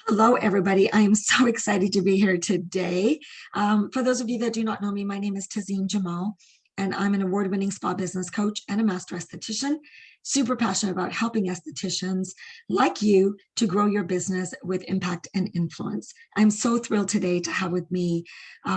Hello, everybody. I am so excited to be here today. For those of you that do not know me, my name is Tazeem Jamal, and I'm an award-winning spa business coach and a master esthetician. Super passionate about helping estheticians like you to grow your business with impact and influence. I'm so thrilled today to have with me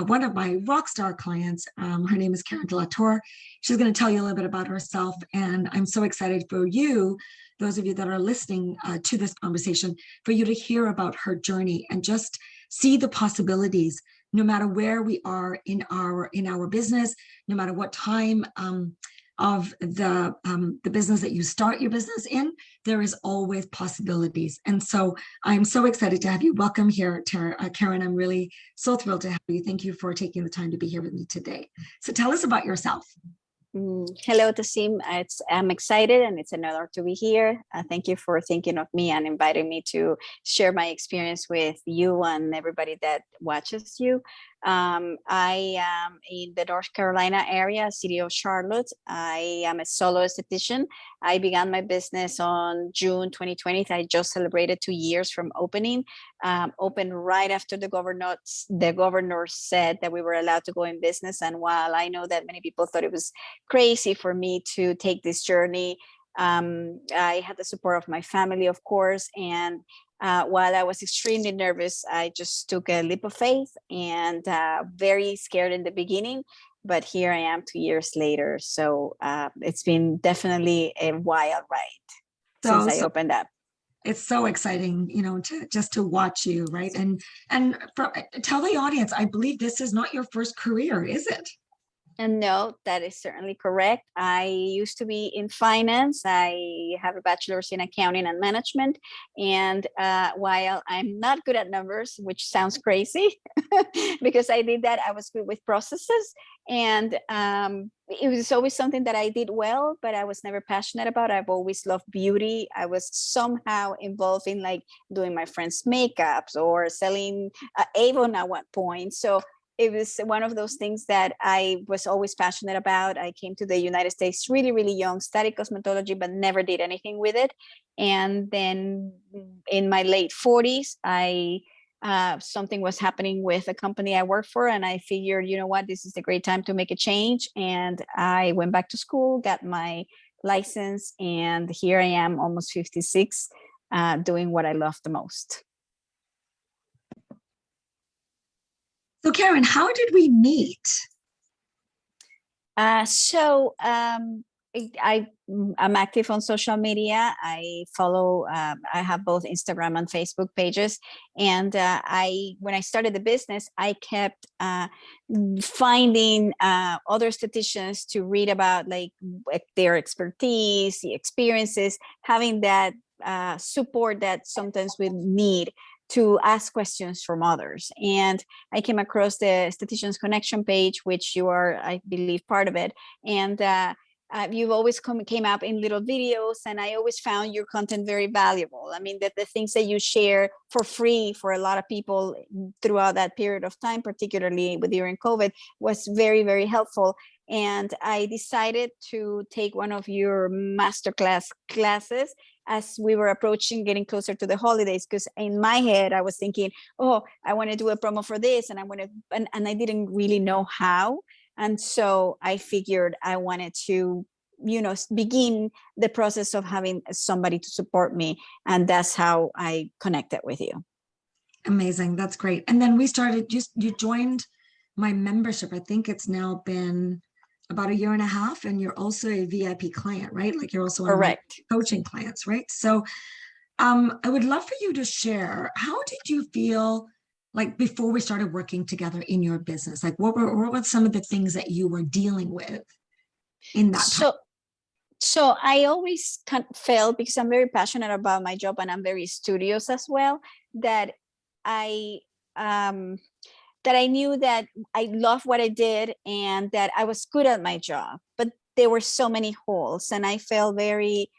one of my rock star clients. Her name is Caryn De LaTorre. She's going to tell you a little bit about herself, and I'm so excited for you, those of you that are listening to this conversation, for you to hear about her journey and just see the possibilities, no matter where we are in our business, no matter what time of the business that you start your business in, there is always possibilities. And so I'm so excited to have you. Welcome here, Caryn. I'm really so thrilled to have you. Thank you for taking the time to be here with me today. So tell us about yourself. Hello, Tazeem. I'm excited and it's an honor to be here. Thank you for thinking of me and inviting me to share my experience with you and everybody that watches you. I am in the North Carolina area, city of Charlotte. I am a solo esthetician. I began my business on June 2020. I just celebrated 2 years from opening. Opened right after the governor said that we were allowed to go in business. And while I know that many people thought it was crazy for me to take this journey, I had the support of my family, of course, and while I was extremely nervous, I just took a leap of faith and very scared in the beginning. But here I am 2 years later. So it's been definitely a wild ride since I opened up. It's so exciting, to watch you, right? And tell the audience, I believe this is not your first career, is it? And no, that is certainly correct. I used to be in finance. I have a bachelor's in accounting and management. And while I'm not good at numbers, which sounds crazy, because I did that, I was good with processes. And it was always something that I did well, but I was never passionate about. I've always loved beauty. I was somehow involved in like doing my friends' makeups or selling Avon at one point. So it was one of those things that I was always passionate about. I came to the United States really, really young, studied cosmetology, but never did anything with it. And then in my late 40s, something was happening with a company I worked for. And I figured, you know what, this is a great time to make a change. And I went back to school, got my license, and here I am almost 56, doing what I love the most. So Caryn, how did we meet? I'm active on social media. I follow, I have both Instagram and Facebook pages. And when I started the business, I kept finding other estheticians to read about like their expertise, the experiences, having that support that sometimes we need to ask questions from others. And I came across the Estheticians Connection page, which you are, I believe, part of it. And you've always came up in little videos, and I always found your content very valuable. I mean, that the things that you share for free for a lot of people throughout that period of time, particularly during COVID, was very, very helpful. And I decided to take one of your masterclass classes as we were approaching getting closer to the holidays, because in my head I was thinking, oh, I want to do a promo for this, and I didn't really know how. And so I figured I wanted to, begin the process of having somebody to support me. And that's how I connected with you. Amazing. That's great. And then we started, you joined my membership. I think it's now been about 1.5 years, and you're also a VIP client, right? Like you're also one Correct. of my coaching clients, right? So I would love for you to share, how did you feel like before we started working together in your business? Like what were some of the things that you were dealing with in that time? So I always felt, because I'm very passionate about my job and I'm very studious as well, that I knew that I loved what I did and that I was good at my job, but there were so many holes, and I felt very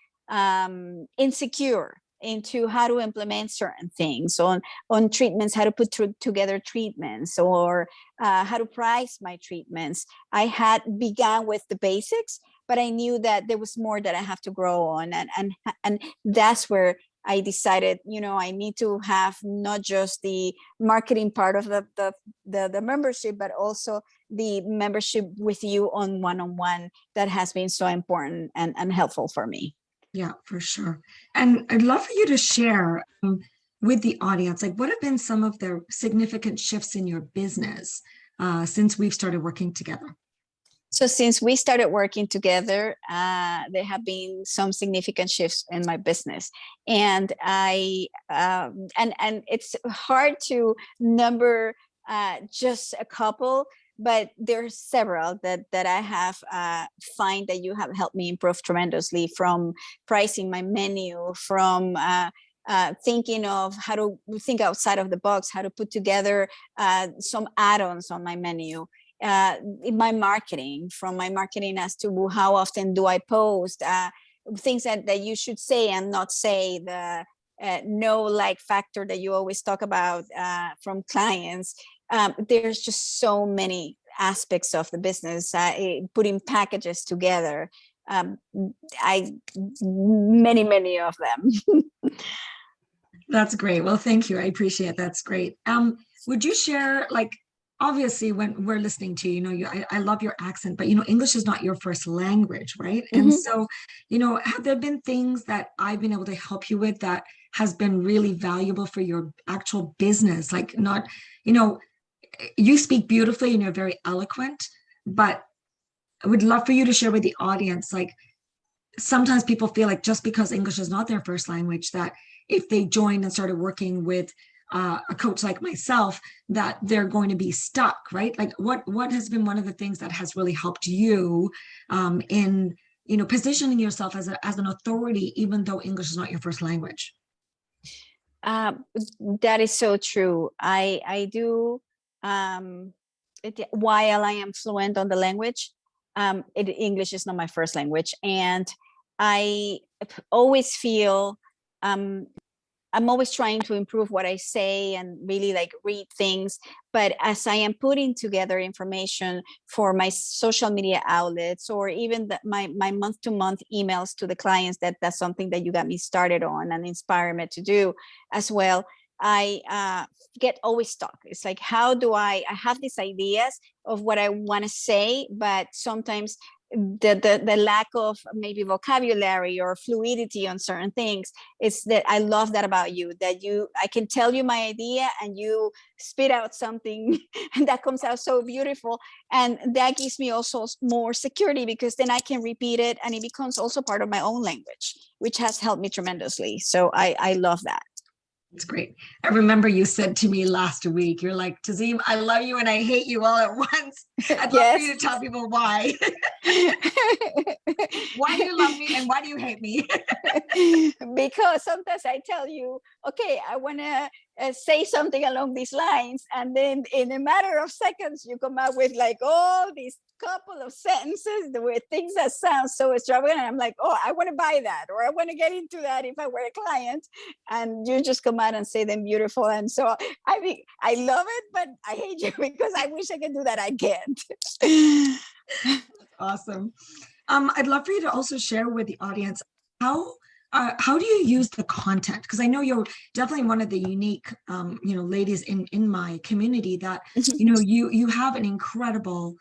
insecure into how to implement certain things on treatments, how to put together treatments, or how to price my treatments. I had begun with the basics, but I knew that there was more that I have to grow on, and that's where I decided, I need to have not just the marketing part of the membership, but also the membership with you on one-on-one that has been so important and helpful for me. Yeah, for sure. And I'd love for you to share with the audience, like what have been some of the significant shifts in your business since we've started working together? So since we started working together, there have been some significant shifts in my business, and and it's hard to number just a couple, but there's several that I have find that you have helped me improve tremendously, from pricing my menu, from thinking of how to think outside of the box, how to put together some add-ons on my menu. In my marketing, from my marketing as to how often do I post, things that you should say and not say, the no like factor that you always talk about from clients. There's just so many aspects of the business, putting packages together. Many of them. That's great. Well, thank you. I appreciate it. That's great. Would you share, like, obviously when we're listening to you, I love your accent, but English is not your first language, right? And so, have there been things that I've been able to help you with that has been really valuable for your actual business? Like, not, you speak beautifully and you're very eloquent, but I would love for you to share with the audience, like, sometimes people feel like just because English is not their first language, that if they joined and started working with a coach like myself, that they're going to be stuck, right? Like, what has been one of the things that has really helped you in positioning yourself as an authority, even though English is not your first language? That is so true. I do. While I am fluent on the language, English is not my first language, and I always feel I'm always trying to improve what I say and really like read things. But as I am putting together information for my social media outlets, or even my month-to-month emails to the clients, that's something that you got me started on and inspired me to do as well. I get always stuck. It's like, how do I have these ideas of what I want to say, but sometimes the lack of maybe vocabulary or fluidity on certain things. It's that I love that about you, that I can tell you my idea and you spit out something that comes out so beautiful, and that gives me also more security, because then I can repeat it and it becomes also part of my own language, which has helped me tremendously. So I love that. It's great. I remember you said to me last week, you're like, Tazeem, I love you and I hate you all at once. I'd love for you to tell people why. Why do you love me and why do you hate me? Because sometimes I tell you, okay, I want to say something along these lines, and then in a matter of seconds you come up with like all these couple of sentences with things that sound so extravagant, and I'm like, oh, I want to buy that, or I want to get into that if I were a client, and you just come out and say them beautiful. And so I mean, I love it, but I hate you because I wish I could do that. I can't. Awesome. I'd love for you to also share with the audience how do you use the content? Because I know you're definitely one of the unique, ladies in my community that, you have an incredible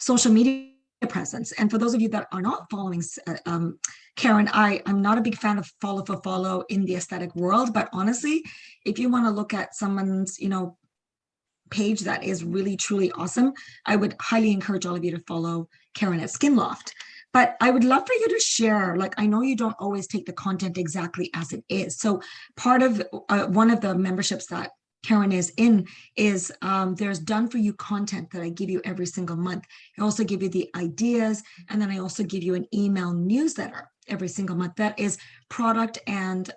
social media presence. And for those of you that are not following Caryn, I'm not a big fan of follow for follow in the aesthetic world, but honestly, if you want to look at someone's, page that is really truly awesome, I would highly encourage all of you to follow Caryn at Skin Loft. But I would love for you to share, like, I know you don't always take the content exactly as it is. So part of one of the memberships that Caryn is in is there's done for you content that I give you every single month. I also give you the ideas, and then I also give you an email newsletter every single month that is product and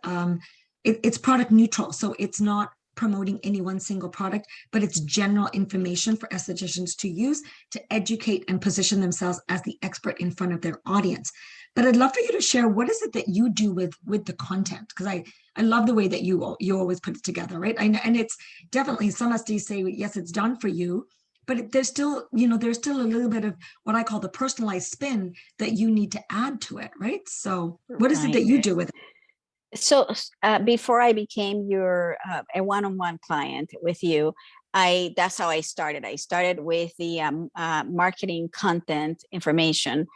it's product neutral. So it's not promoting any one single product, but it's general information for estheticians to use to educate and position themselves as the expert in front of their audience. But I'd love for you to share, what is it that you do with the content? Because I love the way that you always put it together, right? And it's definitely, some SDs say, yes, it's done for you, but there's still, there's still a little bit of what I call the personalized spin that you need to add to it, right? So what is it that you do with it? So before I became your a one-on-one client with you, that's how I started. I started with the marketing content information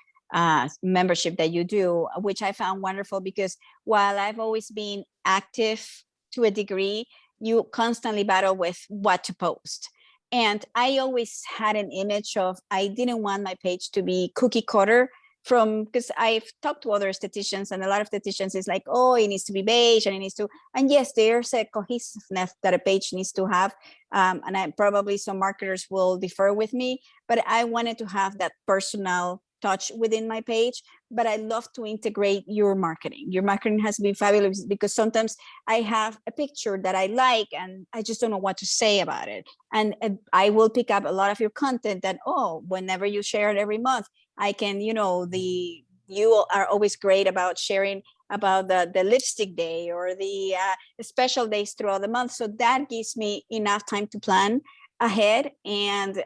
membership that you do, which I found wonderful because while I've always been active to a degree, you constantly battle with what to post. And I always had an image of I didn't want my page to be cookie cutter from, because I've talked to other estheticians and a lot of estheticians is like, oh, it needs to be beige and it needs to, and yes, there's a cohesiveness that a page needs to have. And I probably some marketers will differ with me, but I wanted to have that personal touch within my page. But I love to integrate your marketing. Your marketing has been fabulous because sometimes I have a picture that I like and I just don't know what to say about it. And I will pick up a lot of your content that, oh, whenever you share it every month, I can, you are always great about sharing about the lipstick day or the special days throughout the month. So that gives me enough time to plan ahead. And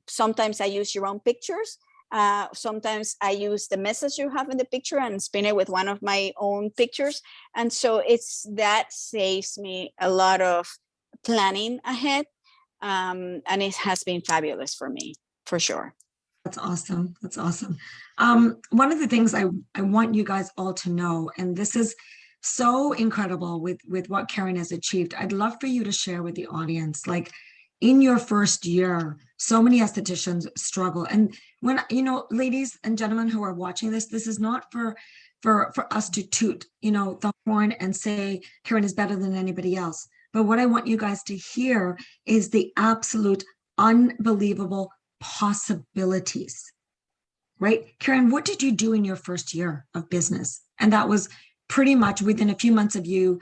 sometimes I use your own pictures. Sometimes I use the message you have in the picture and spin it with one of my own pictures. And so that saves me a lot of planning ahead. And it has been fabulous for me, for sure. That's awesome. That's awesome. One of the things I want you guys all to know, and this is so incredible with what Caryn has achieved. I'd love for you to share with the audience, like in your first year, so many estheticians struggle. And when, ladies and gentlemen who are watching this is not for us to toot, the horn and say Caryn is better than anybody else. But what I want you guys to hear is the absolute unbelievable possibilities, right? Caryn, what did you do in your first year of business? And that was pretty much within a few months of you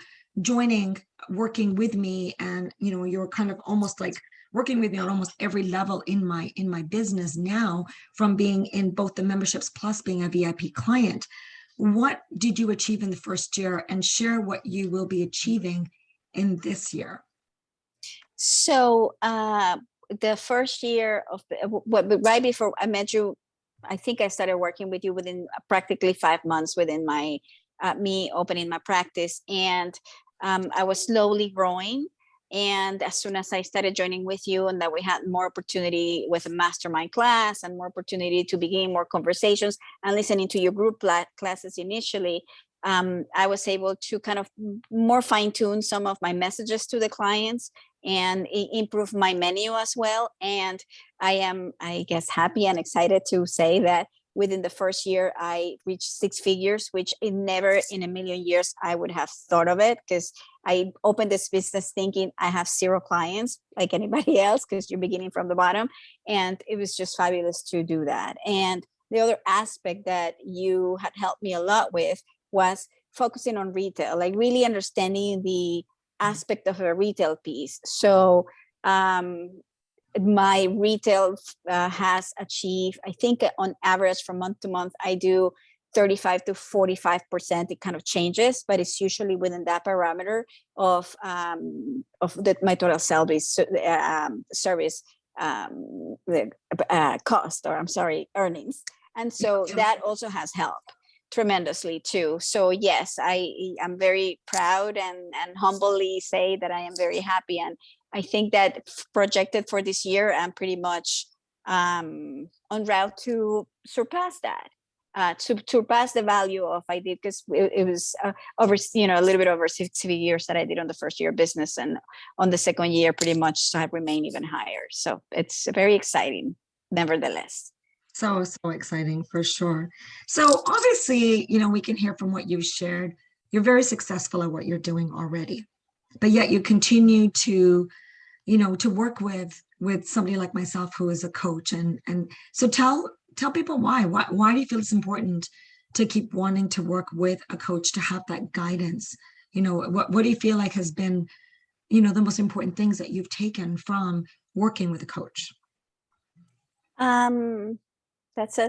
working with me, and you're kind of almost like working with me on almost every level in my business now, from being in both the memberships plus being a VIP client. What did you achieve in the first year, and share what you will be achieving in this year? So the first year of right before I met you, I think I started working with you within practically 5 months within my me opening my practice, and I was slowly growing. And as soon as I started joining with you, and that we had more opportunity with a mastermind class and more opportunity to begin more conversations and listening to your group classes initially, I was able to kind of more fine tune some of my messages to the clients and improve my menu as well. And I am, I guess, happy and excited to say that within the first year, I reached 6 figures, which never in a million years I would have thought of it, because I opened this business thinking I have 0 clients like anybody else, because you're beginning from the bottom. And it was just fabulous to do that. And the other aspect that you had helped me a lot with was focusing on retail, like really understanding the aspect of a retail piece. So my retail has achieved, I think on average from month to month, I do 35 to 45%. It kind of changes, but it's usually within that parameter of my total service cost, or I'm sorry, earnings. And so that also has helped tremendously too. So yes, I am very proud and humbly say that I am very happy. And I think that projected for this year, I'm pretty much on route to surpass that, to surpass the value of I did, because it was over, a little bit over 6 years that I did on the first year of business, and on the second year, pretty much I remain even higher. So it's very exciting, nevertheless. So exciting, for sure. So obviously, we can hear from what you've shared, you're very successful at what you're doing already, but yet you continue to, to work with somebody like myself who is a coach. And so tell people why do you feel it's important to keep wanting to work with a coach, to have that guidance? What do you feel like has been, the most important things that you've taken from working with a coach? That's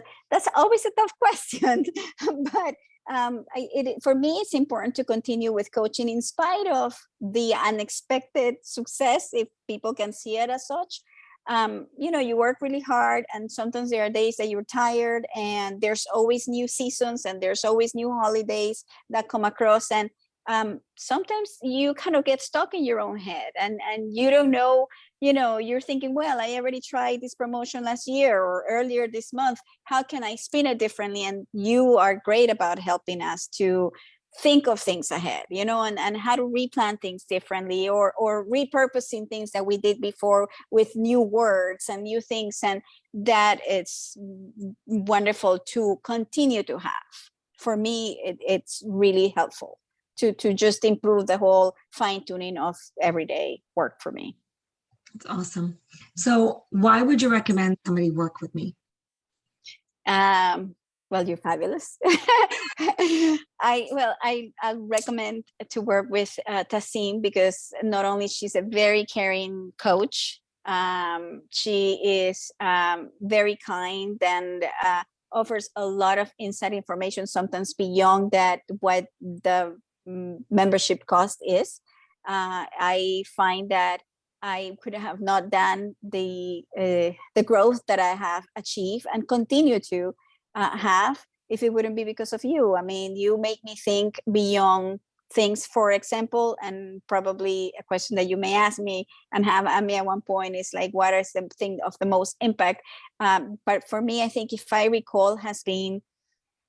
always a tough question, but for me, it's important to continue with coaching in spite of the unexpected success, if people can see it as such. You work really hard, and sometimes there are days that you're tired, and there's always new seasons, and there's always new holidays that come across. And sometimes you kind of get stuck in your own head, and you don't know, you're thinking, well, I already tried this promotion last year or earlier this month. How can I spin it differently? And you are great about helping us to think of things ahead, and how to replan things differently, or repurposing things that we did before with new words and new things. And that it's wonderful to continue to have. For me, it's really helpful to just improve the whole fine-tuning of everyday work for me. That's awesome. So why would you recommend somebody work with me? Well, you're fabulous. I'll recommend to work with Tazeem, because not only she's a very caring coach, she is very kind and offers a lot of inside information, sometimes beyond that what the membership cost is. I find that I could have not done the growth that I have achieved and continue to have if it wouldn't be because of you. I mean, you make me think beyond things. For example, and probably a question that you may ask me and have at me at one point is like, what is the thing of the most impact? But for me, I think, if I recall, has been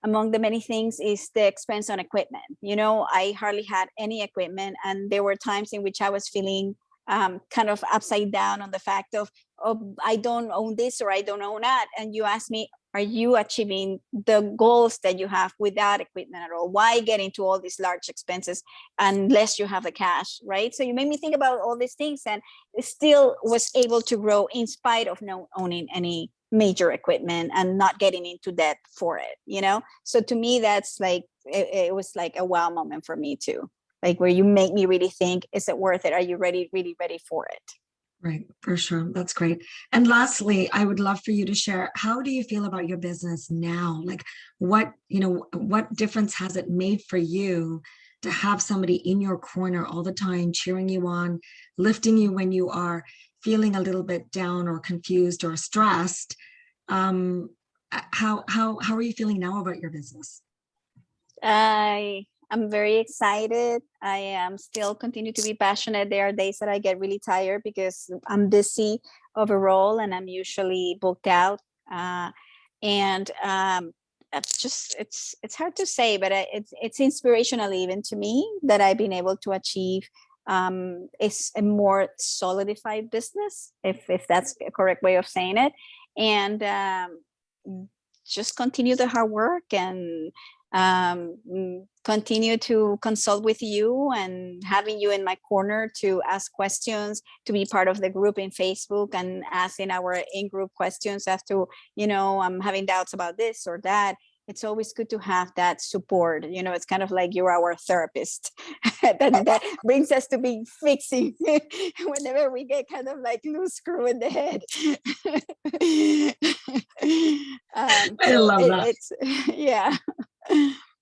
among the many things is the expense on equipment. I hardly had any equipment, and there were times in which I was feeling kind of upside down on the fact of, oh, I don't own this or I don't own that. And you ask me, are you achieving the goals that you have without equipment at all? Why get into all these large expenses unless you have the cash, right? So you made me think about all these things, and still was able to grow in spite of not owning any major equipment and not getting into debt for it, So to me, that's like, it was like a wow moment for me too. Like, where you make me really think, is it worth it? Are you really ready for it? Right, for sure. That's great. And lastly, I would love for you to share, how do you feel about your business now? Like, what difference has it made for you to have somebody in your corner all the time, cheering you on, lifting you when you are feeling a little bit down or confused or stressed? How are you feeling now about your business? I'm very excited. I am still continue to be passionate. There are days that I get really tired because I'm busy overall, and I'm usually booked out. And it's hard to say, but it's inspirational even to me that I've been able to achieve is a more solidified business, if that's a correct way of saying it, and just continue the hard work and continue to consult with you, and having you in my corner to ask questions, to be part of the group in Facebook and asking our in-group questions as to, I'm having doubts about this or that. It's always good to have that support. It's kind of like you're our therapist that brings us to be fixing whenever we get kind of like loose screw in the head. I love that. Yeah,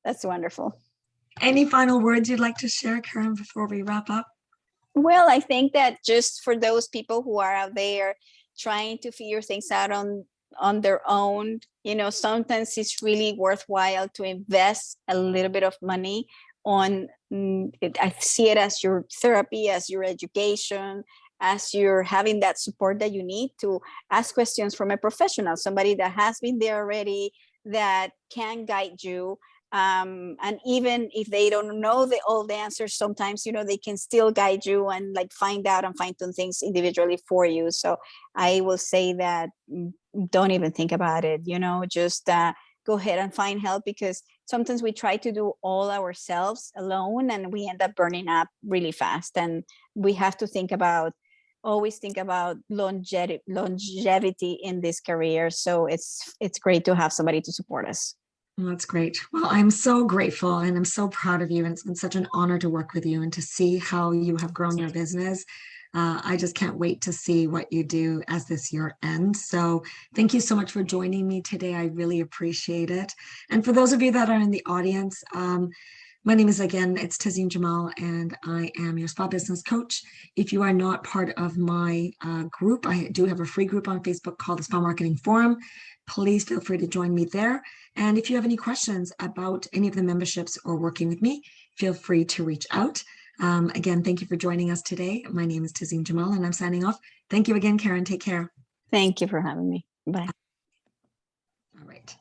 that's wonderful. Any final words you'd like to share, Caryn, before we wrap up? Well, I think that just for those people who are out there trying to figure things out on their own, sometimes it's really worthwhile to invest a little bit of money on it. I see it as your therapy, as your education, as you're having that support that you need to ask questions from a professional, somebody that has been there already, that can guide you. And even if they don't know all the answers, sometimes, they can still guide you and like find out and fine-tune things individually for you. So I will say that don't even think about it, just go ahead and find help, because sometimes we try to do all ourselves alone and we end up burning up really fast. And we have to always think about longevity in this career. So it's great to have somebody to support us. Well, that's great. Well, I'm so grateful and I'm so proud of you. And it's been such an honor to work with you and to see how you have grown your business. I just can't wait to see what you do as this year ends. So thank you so much for joining me today. I really appreciate it. And for those of you that are in the audience, my name is, again, it's Tazeem Jamal, and I am your spa business coach. If you are not part of my group, I do have a free group on Facebook called the Spa Marketing Forum. please feel free to join me there. And if you have any questions about any of the memberships or working with me, feel free to reach out. Again, thank you for joining us today. My name is Tazeem Jamal, and I'm signing off. Thank you again, Caryn. Take care. Thank you for having me. Bye. All right.